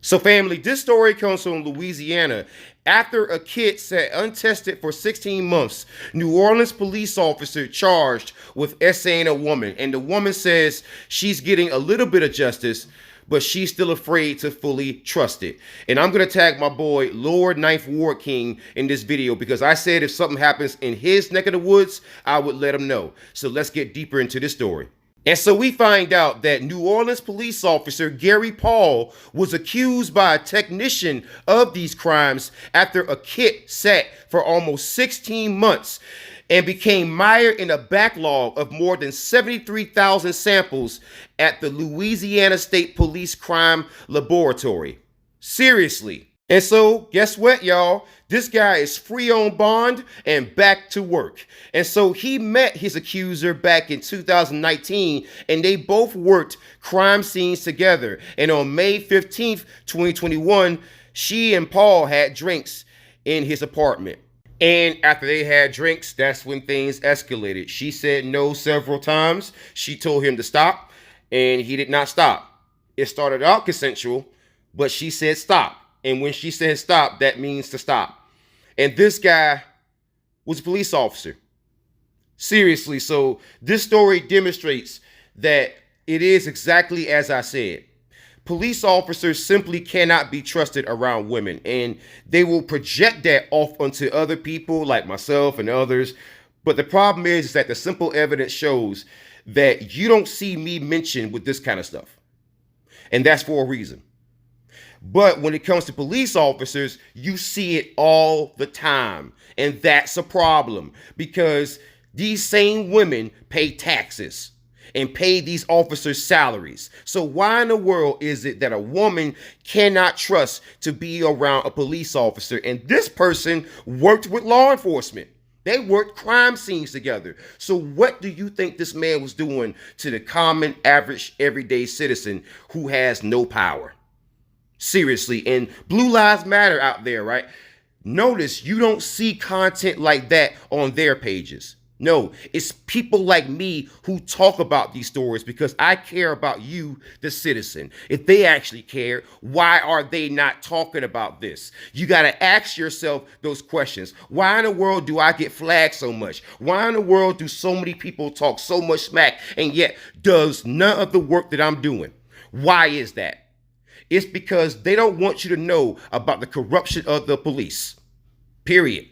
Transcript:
So family, this story comes from Louisiana. After a kid sat untested for 16 months, New Orleans police officer charged with essaying a woman. And the woman says she's getting a little bit of justice, but she's still afraid to fully trust it. And I'm going to tag my boy Lord Ninth Ward King in this video because I said if something happens in his neck of the woods, I would let him know. So let's get deeper into this story. And so we find out that New Orleans police officer Gary Paul was accused by a technician of these crimes after a kit sat for almost 16 months and became mired in a backlog of more than 73,000 samples at the Louisiana State Police Crime Laboratory. Seriously. And so, guess what, y'all? This guy is free on bond and back to work. And so he met his accuser back in 2019, and they both worked crime scenes together. And on May 15th, 2021, she and Paul had drinks in his apartment. And after they had drinks, that's when things escalated. She said no several times. She told him to stop, and he did not stop. It started out consensual, but she said stop. And when she said stop, that means to stop. And this guy was a police officer. Seriously, so this story demonstrates that it is exactly as I said. Police officers simply cannot be trusted around women, and they will project that off onto other people like myself and others. But the problem is that the simple evidence shows that you don't see me mentioned with this kind of stuff. And that's for a reason. But when it comes to police officers, you see it all the time. And that's a problem because these same women pay taxes and pay these officers salaries. So why in the world is it that a woman cannot trust to be around a police officer? And this person worked with law enforcement. They worked crime scenes together. So what do you think this man was doing to the common, average, everyday citizen who has no power? Seriously, and Blue Lives Matter out there, right? Notice you don't see content like that on their pages. No, it's people like me who talk about these stories because I care about you, the citizen. If they actually care, why are they not talking about this? You got to ask yourself those questions. Why in the world do I get flagged so much? Why in the world do so many people talk so much smack and yet does none of the work that I'm doing? Why is that? It's because they don't want you to know about the corruption of the police. Period.